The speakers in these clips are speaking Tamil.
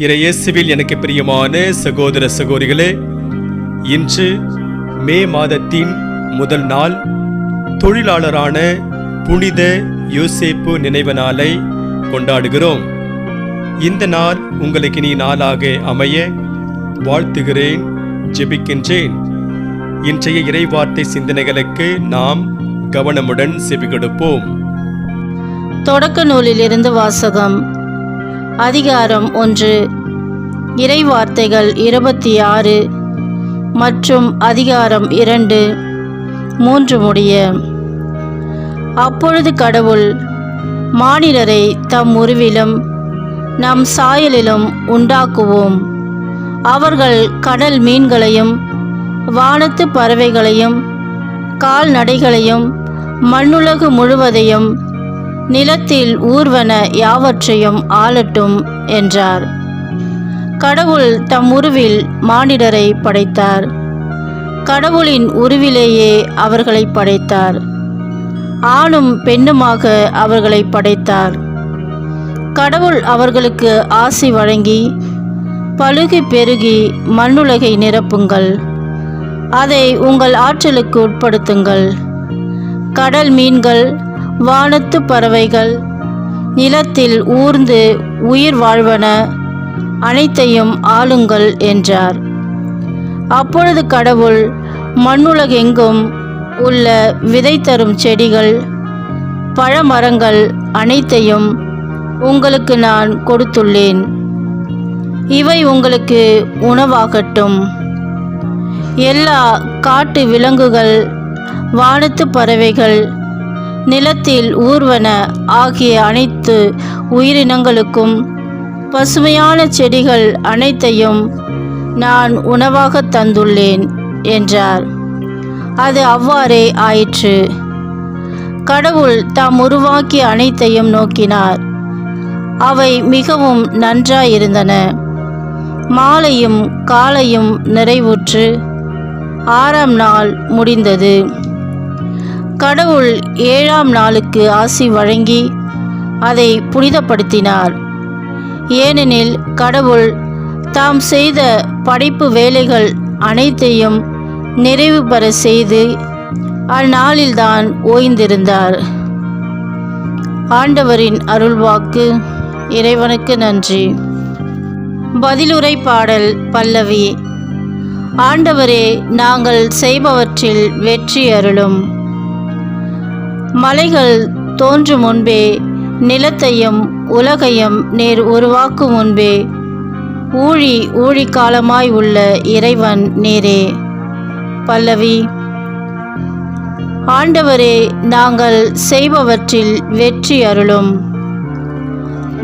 இறையேசுவில் எனக்கு பிரியமான சகோதர சகோதரிகளே, இன்று மே மாதத்தின் முதல் நாள் தொழிலாளரான புனித யோசேப்பு நினைவு நாளை கொண்டாடுகிறோம். இந்த நாள் உங்களுக்கு இனி நாளாக அமைய வாழ்த்துகிறேன், ஜெபிக்கின்றேன். இன்றைய இறைவார்த்தை சிந்தனைகளுக்கு நாம் கவனமுடன் செவிகொடுப்போம். தொடக்க நூலிலிருந்து வாசகம். அதிகாரம் 1. இறைவார்த்தைகள் 26 மற்றும் அதிகாரம் 2, 3 முடிய. அப்பொழுது கடவுள் மானிடரை தம் உருவிலும் நம் சாயலிலும் உண்டாக்குவோம். அவர்கள் கடல் மீன்களையும் வானத்து பறவைகளையும் கால்நடைகளையும் மண்ணுலகு முழுவதையும் நிலத்தில் ஊர்வன யாவற்றையும் ஆளட்டும் என்றார். கடவுள் தம் உருவில் மானிடரை படைத்தார். கடவுளின் உருவிலேயே அவர்களை படைத்தார். ஆணும் பெண்ணுமாக அவர்களை படைத்தார். கடவுள் அவர்களுக்கு ஆசி வழங்கி, பலுகி பெருகி மண்ணுலகை நிரப்புங்கள், அதை உங்கள் ஆற்றலுக்கு உட்படுத்துங்கள். கடல் மீன்கள், வானத்து பறவைகள், நிலத்தில் ஊர்ந்து உயிர் வாழ்வன அனைத்தையும் ஆளுங்கள் என்றார். அப்பொழுது கடவுள் மண்ணுலகெங்கும் உள்ள விதை தரும் செடிகள், பழமரங்கள் அனைத்தையும் உங்களுக்கு நான் கொடுத்துள்ளேன். இவை உங்களுக்கு உணவாகட்டும். எல்லா காட்டு விலங்குகள், வானத்து பறவைகள், நிலத்தில் ஊர்வன ஆகிய அனைத்து உயிரினங்களுக்கும் பசுமையான செடிகள் அனைத்தையும் நான் உணவாக தந்துள்ளேன் என்றார். அது அவ்வாறே ஆயிற்று. கடவுள் தாம் உருவாக்கிய அனைத்தையும் நோக்கினார். அவை மிகவும் நன்றாயிருந்தன. மாலையும் காலையும் நிறைவுற்று 6ஆம் நாள் முடிந்தது. கடவுள் 7ஆம் நாளுக்கு ஆசி வழங்கி அதை புனிதப்படுத்தினார். ஏனெனில் கடவுள் தாம் செய்த படைப்பு வேலைகள் அனைத்தையும் நிறைவு பெற செய்து அந்நாளில்தான் ஓய்ந்திருந்தார். ஆண்டவரின் அருள்வாக்கு. இறைவனுக்கு நன்றி. பதிலுரை பாடல் பல்லவி. ஆண்டவரே, நாங்கள் செய்பவற்றில் வெற்றி அருளும். மலைகள் தோன்றும் முன்பே, நிலத்தையும் உலகையும் நேர் உருவாக்கும் முன்பே, ஊழி காலமாய் உள்ள இறைவன் நீரே. பல்லவி. ஆண்டவரே, நாங்கள் செய்பவற்றில் வெற்றி அருளும்.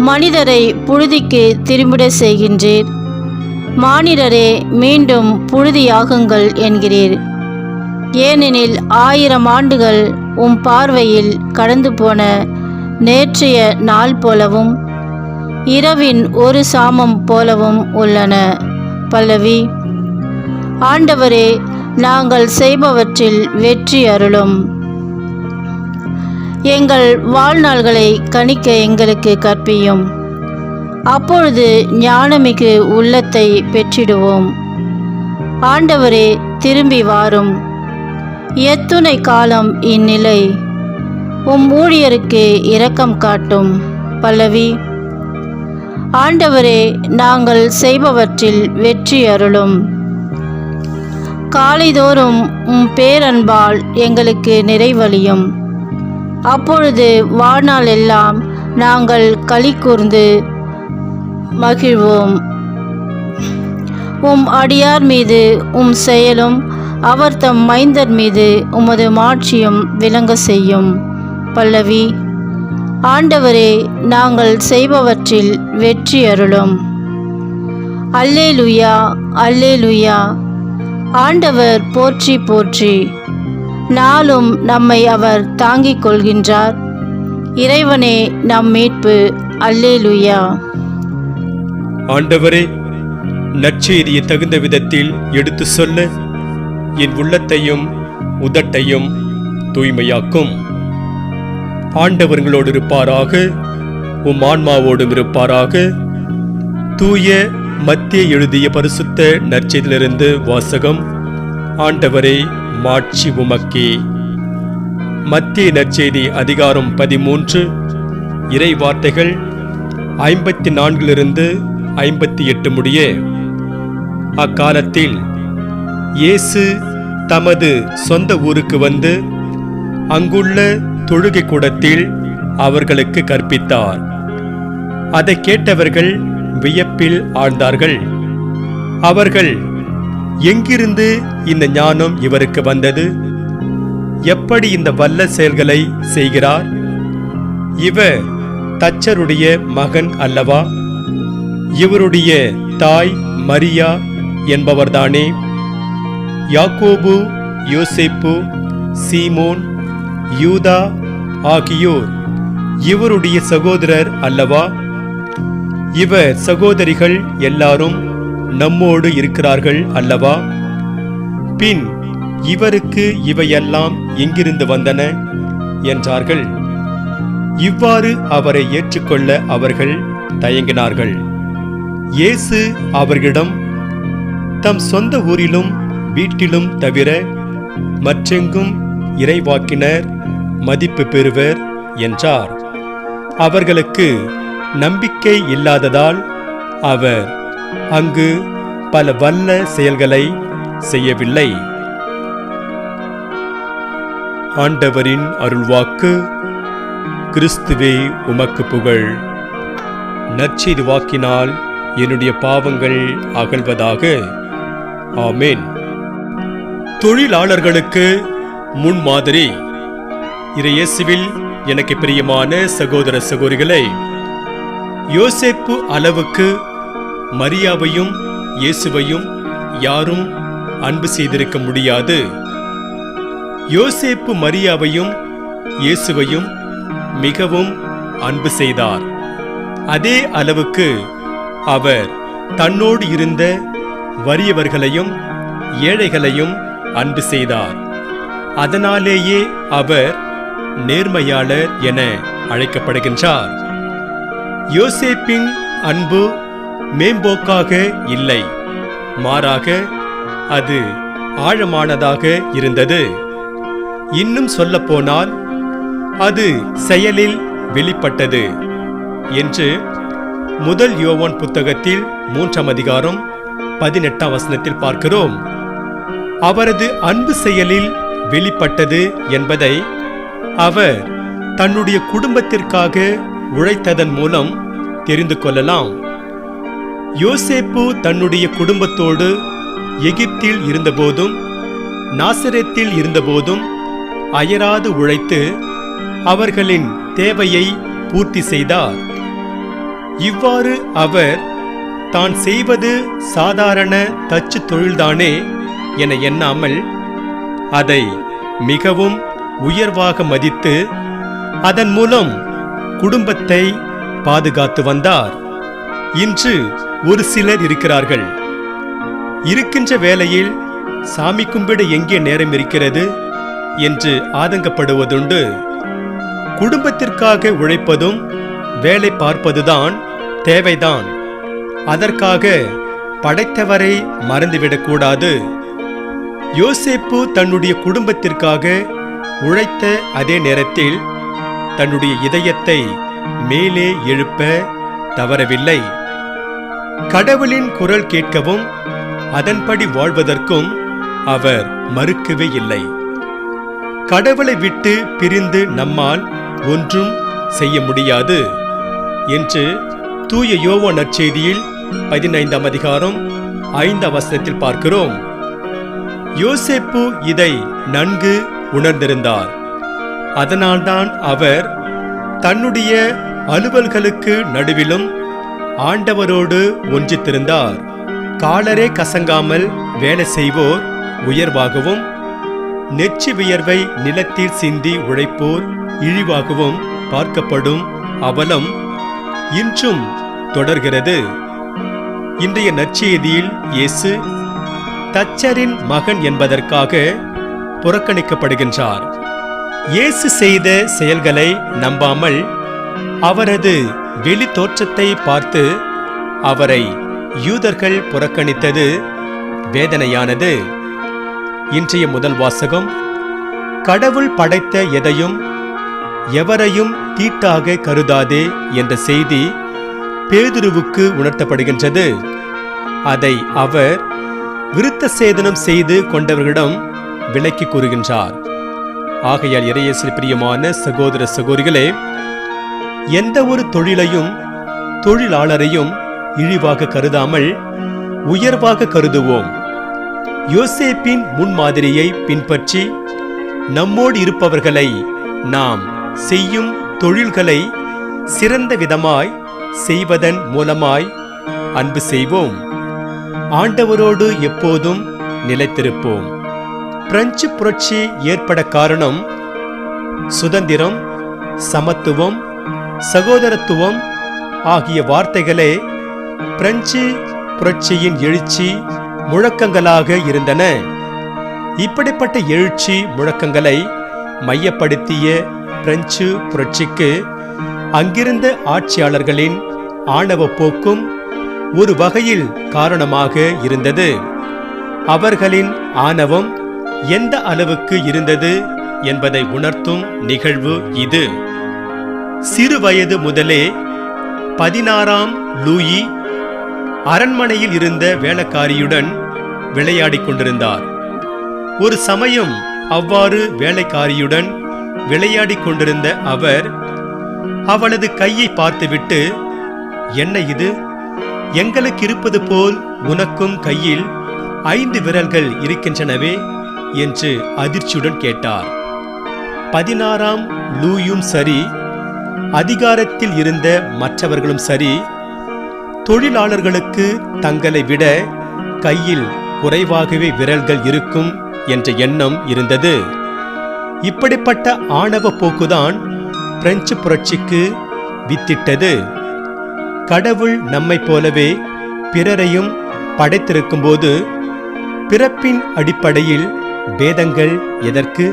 மனிதரை புழுதிக்கு திரும்பிட செய்கின்றீர். மானிடரே, மீண்டும் புழுதியாகுங்கள் என்கிறீர். ஏனெனில் 1000 ஆண்டுகள் உம் பார்வையில் கடந்து போன நேற்றைய நாள் போலவும் இரவின் ஒரு சாமம் போலவும் உள்ளன. பல்லவி. ஆண்டவரே, நாங்கள் செய்பவற்றில் வெற்றி அருளும். எங்கள் வாழ்நாள்களை கணிக்க எங்களுக்கு கற்பியும். அப்பொழுது ஞானமிகு உள்ளத்தை பெற்றிடுவோம். ஆண்டவரே, திரும்பி வாரும். எத்துணை காலம் இந்நிலை? உம் ஊழியருக்கு இரக்கம் காட்டும். பல்லவி. ஆண்டவரே, நாங்கள் செய்பவற்றில் வெற்றி அருளும். காலைதோறும் உம் பேரன்பால் எங்களுக்கு நிறைவளியும். அப்பொழுது வாழ்நாள் எல்லாம் நாங்கள் களி கூர்ந்து மகிழ்வோம். உம் அடியார் மீது உம் செயலும் அவர் தம் மைந்தர் மீது உமது மாட்சியும் விளங்க செய்யும். பல்லவி. ஆண்டவரே, நாங்கள் செய்பவற்றில் வெற்றி அருளும். அல்லேலூயா, அல்லேலூயா. ஆண்டவர் போற்றி போற்றி. நாளும் நம்மை அவர் தாங்கிக் கொள்கின்றார். இறைவனே நம் மீட்பு. அல்லேலூயா. ஆண்டவரே, நற்செய்தியை தகுந்த விதத்தில் எடுத்து சொல்ல என் உள்ளத்தையும் உதட்டையும் தூய்மையாக்கும். ஆண்டவர்களோடு இருப்பாராக, உம் ஆன்மாவோடும் இருப்பாராக. தூய மத்தேயு எழுதிய பரிசுத்த நற்செய்தியிலிருந்து வாசகம். ஆண்டவரே, மாட்சி உமக்கே. மத்தேயு நற்செய்தி அதிகாரம் 13, இறை வார்த்தைகள் 54 58 முடிய. அக்காலத்தில் இயேசு தமது சொந்த ஊருக்கு வந்து அங்குள்ள தொழுகை கூடத்தில் அவர்களுக்கு கற்பித்தார். அதை கேட்டவர்கள் வியப்பில் ஆழ்ந்தார்கள். அவர்கள், எங்கிருந்து இந்த ஞானம் இவருக்கு வந்தது? எப்படி இந்த வல்ல செயல்களை செய்கிறார்? இவர் தச்சருடைய மகன் அல்லவா? இவருடைய தாய் மரியா என்பவர்தானே? யாக்கோபு, யோசேப்பு, சீமோன், யூதா ஆகியோர் இவருடைய சகோதரர் அல்லவா? இவர் சகோதரிகள் எல்லாரும் நம்மோடு இருக்கிறார்கள் அல்லவா? பின் இவருக்கு இவையெல்லாம் எங்கிருந்து வந்தன என்றார்கள். இவ்வாறு அவரை ஏற்றுக்கொள்ள அவர்கள் தயங்கினார்கள். இயேசு அவர்களிடம், தம் சொந்த ஊரிலும் வீட்டிலும் தவிர மற்றெங்கும் இறைவாக்கினர் மதிப்பு பெறுவர் என்றார். அவர்களுக்கு நம்பிக்கை இல்லாததால் அவர் அங்கு பல வல்ல செயல்களை செய்யவில்லை. ஆண்டவரின் அருள்வாக்கு. கிறிஸ்துவே உமக்கு புகழ். நற்செய்தி வாக்கினால் என்னுடைய பாவங்கள் அகல்வதாக. ஆமென். தொழிலாளர்களுக்கு முன்மாதிரி. இயேசுவில் எனக்கு பிரியமான சகோதர சகோதரிகளே, யோசேப்பு அளவுக்கு மரியாவையும் இயேசுவையும் யாரும் அன்பு செய்திருக்க முடியாது. யோசேப்பு மரியாவையும் இயேசுவையும் மிகவும் அன்பு செய்தார். அதே அளவுக்கு அவர் தன்னோடு இருந்த வறியவர்களையும் ஏழைகளையும் அன்பு செய்தார். அதனாலேயே அவர் நேர்மையாளர் என அழைக்கப்படுகின்றார். யோசேப்பின் அன்பு மேம்போக்காக இல்லை, மாறாக அது ஆழமானதாக இருந்தது. இன்னும் சொல்லப்போனால் அது செயலில் வெளிப்பட்டது என்று முதல் யோவான் புத்தகத்தில் 3ஆம் அதிகாரம் 18ஆம் வசனத்தில் பார்க்கிறோம். அவரது அன்பு செயலில் வெளிப்பட்டது என்பதை அவர் தன்னுடைய குடும்பத்திற்காக உழைத்ததன் மூலம் தெரிந்து கொள்ளலாம். யோசேப்பு தன்னுடைய குடும்பத்தோடு எகிப்தில் இருந்தபோதும் நாசரேத்தில் இருந்தபோதும் அயராது உழைத்து அவர்களின் தேவையை பூர்த்தி செய்தார். இவ்வாறு அவர் தான் செய்வது சாதாரண தச்சு தொழில்தானே என எண்ணாமல் அதை மிகவும் உயர்வாக மதித்து அதன் மூலம் குடும்பத்தை பாதுகாத்து வந்தார். இன்று ஒரு சிலர் இருக்கிறார்கள், இருக்கின்ற வேளையில் சாமி கும்பிட எங்கே நேரம் இருக்கிறது என்று ஆதங்கப்படுவதுண்டு. குடும்பத்திற்காக உழைப்பதும் வேலை பார்ப்பதுதான் தேவைதான். அதற்காக படைத்தவரை மறந்துவிடக்கூடாது. யோசேப்பு தன்னுடைய குடும்பத்திற்காக உழைத்த அதே நேரத்தில் தன்னுடைய இதயத்தை மேலே எழுப்ப தவறவில்லை. கடவுளின் குரல் கேட்கவும் அதன்படி வாழ்வதற்கும் அவர் மறுக்கவே இல்லை. கடவுளை விட்டு பிரிந்து நம்மால் ஒன்றும் செய்ய முடியாது என்று தூய யோவான் நற்செய்தியில் 15ஆம் அதிகாரம் 5ஆம் வசனத்தில் பார்க்கிறோம். யோசேப்பு இதை நன்கு உணர்ந்திருந்தார். அதனால்தான் அவர் தன்னுடைய அலுவல்களுக்கு நடுவிலும் ஆண்டவரோடு ஒன்றித்திருந்தார். காலரே கசங்காமல் வேலை செய்வோர் உயர்வாகவும் நெற்றி வியர்வை நிலத்தில் சிந்தி உழைப்போர் இழிவாகவும் பார்க்கப்படும் அவலம் இன்றும் தொடர்கிறது. இன்றைய நற்செய்தியில் இயேசு தச்சரின் மகன் என்பதற்காக புறக்கணிக்கப்படுகின்றார். இயேசு செய்த செயல்களை நம்பாமல் அவரது வெளி தோற்றத்தை பார்த்து அவரை யூதர்கள் புறக்கணித்தது வேதனையானது. இன்றைய முதல் வாசகம், கடவுள் படைத்த எதையும் எவரையும் தீட்டாக கருதாதே என்ற செய்தி பேதுருவுக்கு உணர்த்தப்படுகின்றது. அதை அவர் விருத்த சேதனம் செய்து கொண்டவர்களிடம் விளக்கி கூறுகின்றார். ஆகையால் இறையேசுவில் பிரியமான சகோதர சகோதரிகளே, எந்த ஒரு தொழிலையும் தொழிலாளரையும் இழிவாக கருதாமல் உயர்வாக கருதுவோம். யோசேப்பின் முன்மாதிரியை பின்பற்றி நம்மோடு இருப்பவர்களை நாம் செய்யும் தொழில்களை சிறந்த விதமாய் செய்வதன் மூலமாய் அன்பு செய்வோம். ஆண்டவரோடு எப்போதும் நிலைத்திருப்போம். பிரெஞ்சு புரட்சி ஏற்பட காரணம் சுதந்திரம், சமத்துவம், சகோதரத்துவம் ஆகிய வார்த்தைகளே பிரெஞ்சு புரட்சியின் எழுச்சி முழக்கங்களாக இருந்தன. இப்படிப்பட்ட எழுச்சி முழக்கங்களை மையப்படுத்திய பிரெஞ்சு புரட்சிக்கு அங்கிருந்த ஆட்சியாளர்களின் ஆணவ போக்கும் ஒரு வகையில் காரணமாக இருந்தது. அவர்களின் ஆணவம் எந்த அளவுக்கு இருந்தது என்பதை உணர்த்தும் நிகழ்வு இது. சிறு வயது முதலே 16ஆம் லூயி அரண்மனையில் இருந்த வேலைக்காரியுடன் விளையாடிக் கொண்டிருந்தார். ஒரு சமயம் அவ்வாறு வேலைக்காரியுடன் விளையாடிக் கொண்டிருந்த அவர் அவளது கையை பார்த்துவிட்டு, என்ன இது? எங்களுக்கு இருப்பது போல் உனக்கும் கையில் 5 விரல்கள் இருக்கின்றனவே என்று அதிர்ச்சியுடன் கேட்டார். 16ஆம் லூயும் சரி, அதிகாரத்தில் இருந்த மற்றவர்களும் சரி, தொழிலாளர்களுக்கு தங்களை விட கையில் குறைவாகவே விரல்கள் இருக்கும் என்ற எண்ணம் இருந்தது. இப்படிப்பட்ட ஆணவ போக்குதான் பிரெஞ்சு புரட்சிக்கு வித்திட்டது. கடவுள் நம்மை போலவே பிறரையும் படைத்திருக்கும் போது பிறப்பின் அடிப்படையில் பேதங்கள் எதற்கு?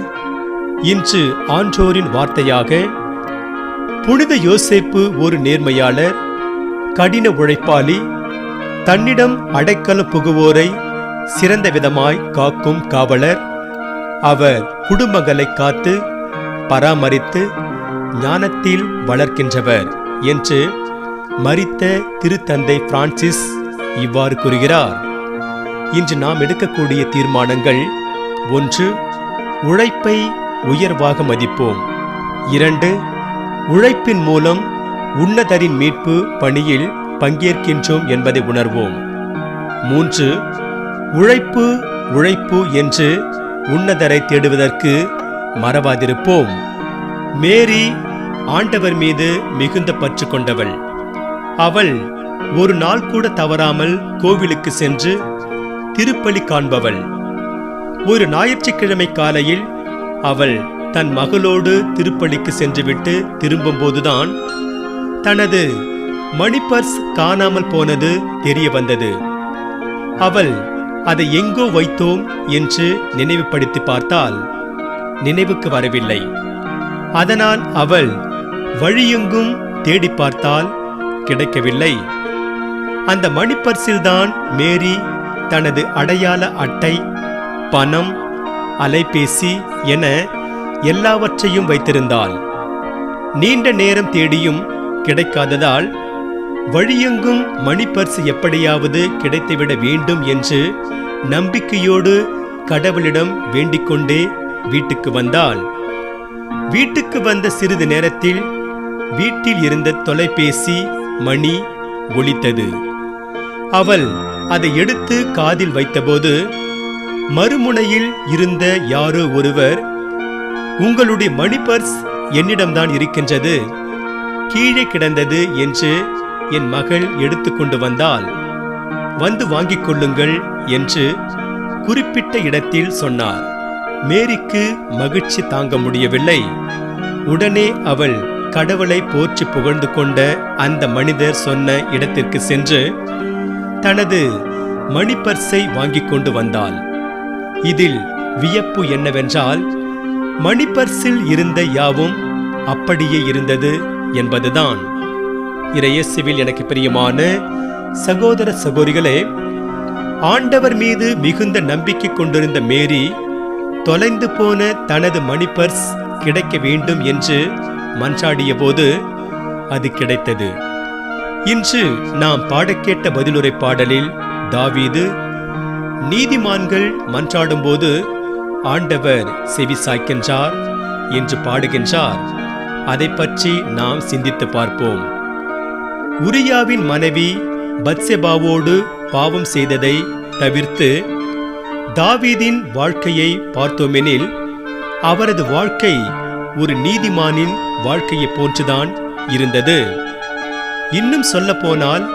இன்று ஆன்றோரின் வார்த்தையாக, புனித யோசேப்பு ஒரு நேர்மையாளர், கடின உழைப்பாளி, தன்னிடம் அடைக்கலம் புகுவோரை சிறந்த விதமாய் காக்கும் காவலர். அவர் குடும்பங்களை காத்து பராமரித்து ஞானத்தில் வளர்க்கின்றவர் என்று மரித்த திருத்தந்தை பிரான்சிஸ் இவ்வாறு கூறுகிறார். இன்று நாம் எடுக்கக்கூடிய தீர்மானங்கள்: 1. உழைப்பை உயர்வாக மதிப்போம். 2. உழைப்பின் மூலம் உன்னதரின் மீட்பு பணியில் பங்கேற்கின்றோம் என்பதை உணர்வோம். 3. உழைப்பு உழைப்பு என்று உன்னதரை தேடுவதற்கு மறவாதிருப்போம். மேரி ஆண்டவர் மீது மிகுந்த பற்று கொண்டவள். அவள் ஒரு நாள் கூட தவறாமல் கோவிலுக்கு சென்று திருப்பலி காண்பவள். ஒரு ஞாயிற்றுக்கிழமை காலையில் அவள் தன் மகளோடு திருப்பலிக்கு சென்றுவிட்டு திரும்பும்போதுதான் தனது மணிபர்ஸ் காணாமல் போனது தெரிய வந்தது. அவள் அதை எங்கோ வைத்தோம் என்று நினைவுபடுத்தி பார்த்தால் நினைவுக்கு வரவில்லை. அதனால் அவள் வழியெங்கும் தேடி பார்த்தால் கிடைக்கவில்லை. அந்த மணிப்பர்சில்தான் மேரி தனது அடையாள அட்டை, பணம், அலைபேசி என எல்லாவற்றையும் வைத்திருந்தாள். நீண்ட நேரம் தேடியும் கிடைக்காததால் வழியெங்கும் மணிப்பர்ஸ் எப்படியாவது கிடைத்துவிட வேண்டும் என்று நம்பிக்கையோடு கடவுளிடம் வேண்டிக்கொண்டே வீட்டுக்கு வந்தாள். வீட்டுக்கு வந்த சிறிது நேரத்தில் வீட்டில் இருந்த தொலைபேசி மணி ஒலித்தது. அவள் அதை எடுத்து காதில் வைத்தபோது மறுமுனையில் இருந்த யாரோ ஒருவர், உங்களுடைய மணிபர்ஸ் என்னிடம்தான் இருக்கின்றது, கீழே கிடந்தது என்று என் மகள் எடுத்துக்கொண்டு வந்தாள், வந்து வாங்கிக் கொள்ளுங்கள் என்று குறிப்பிட்ட இடத்தில் சொன்னார். மேரிக்கு மகிழ்ச்சி தாங்க முடியவில்லை. உடனே அவள் கடவுளை போற்றி புகழ்ந்து கொண்ட அந்த மனிதர் சொன்ன இடத்திற்கு சென்று தனது மணிப்பர்ஸை வாங்கிக் கொண்டு வந்தாள். இதில் வியப்பு என்னவென்றால், மணிப்பர்ஸில் இருந்த யாவும் அப்படியே இருந்தது என்பதுதான். இறையேசுவில் எனக்கு பிரியமான சகோதர சகோதரிகளே, ஆண்டவர் மீது மிகுந்த நம்பிக்கை கொண்டிருந்த மேரி தொலைந்து போன தனது மணிபர்ஸ் கிடைக்க வேண்டும் என்று மன்றாடிய போது அது கிடைத்தது. இன்று நாம் பாடக்கேட்ட பதிலுரை பாடலில் தாவீது, நீதிமான்கள் மன்றாடும் போது ஆண்டவர் செவி சாய்க்கின்றார் என்று பாடுகின்றார். அதை பற்றி நாம் சிந்தித்து பார்ப்போம். உரியாவின் மனைவி பத்செபாவோடு பாவம் செய்ததை தவிர்த்து தாவீதின் வாழ்க்கையை பார்த்தோமெனில் அவரது வாழ்க்கை ஒரு நீதிமானின் வாழ்க்கையை போன்றுதான் இருந்தது. இன்னும் சொல்ல போனால்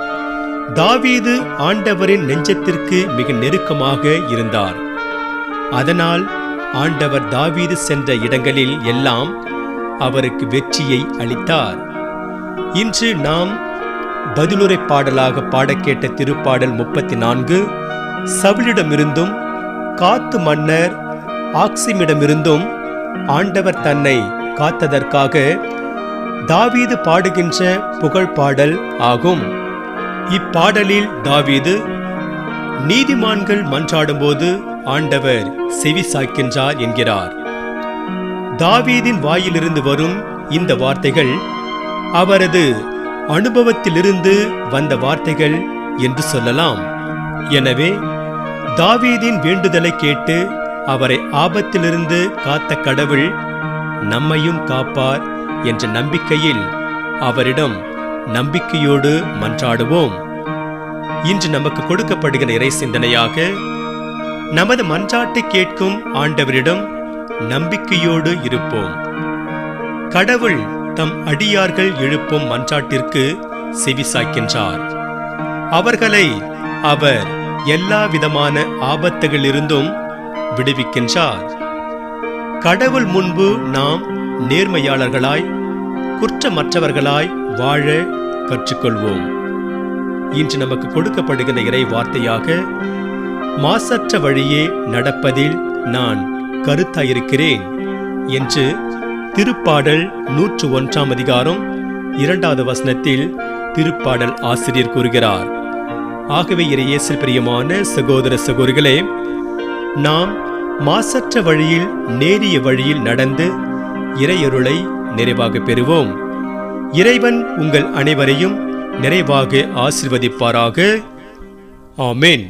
தாவீது ஆண்டவரின் நெஞ்சத்திற்கு மிக நெருக்கமாக இருந்தார். அதனால் ஆண்டவர் தாவீது சென்ற இடங்களில் எல்லாம் அவருக்கு வெற்றியை அளித்தார். இன்று நாம் பதிலுரை பாடலாக பாடக்கேட்ட திருப்பாடல் 34 சவுலிடமிருந்தும் காத்து மன்னர் ஆக்சிமிடமிருந்தும் ஆண்டவர் தன்னை காத்ததற்காக தாவீது பாடுகின்ற புகழ் பாடல் ஆகும். இப்பாடலில் தாவீது, நீதிமான்கள் மன்றாடும்போது ஆண்டவர் செவி சாய்க்கின்றார் என்கிறார். தாவீதின் வாயிலிருந்து வரும் இந்த வார்த்தைகள் அவரது அனுபவத்திலிருந்து வந்த வார்த்தைகள் என்று சொல்லலாம். எனவே தாவீதின் வேண்டுதலை கேட்டு அவரை ஆபத்திலிருந்து காத்த கடவுள் நம்மையும் காப்பார் என்ற நம்பிக்கையில் அவரிடம் நம்பிக்கையோடு மன்றாடுவோம். இன்று நமக்கு கொடுக்கப்படுகிற இறை சிந்தனையாக, நமது மன்றாட்டை கேட்கும் ஆண்டவரிடம் நம்பிக்கையோடு இருப்போம். கடவுள் தம் அடியார்கள் எழுப்பும் மன்றாட்டிற்கு செவி சாய்க்கின்றார். அவர்களை அவர் எல்லா விதமான ஆபத்துகளிலிருந்தும் விடுவிக்கின்றார். கடவுள் முன்பு நாம் நேர்மையாளர்களாய் குற்றமற்றவர்களாய் வாழ கற்றுக்கொள்வோம். இன்று நமக்கு கொடுக்கப்படுகிற இறை வார்த்தையாக, மாசற்ற வழியே நடப்பதில் நான் கருத்தாயிருக்கிறேன் என்று திருப்பாடல் 101 அதிகாரம் 2வது வசனத்தில் திருப்பாடல் ஆசிரியர் கூறுகிறார். ஆகவே இறையேசில் பிரியமான சகோதர சகோதரிகளே, நாம் மாசற்ற வழியில் நேரிய வழியில் நடந்து இறையருளை நிறைவாக பெறுவோம். இறைவன் உங்கள் அனைவரையும் நிறைவாக ஆசீர்வதிப்பாராக. ஆமென்.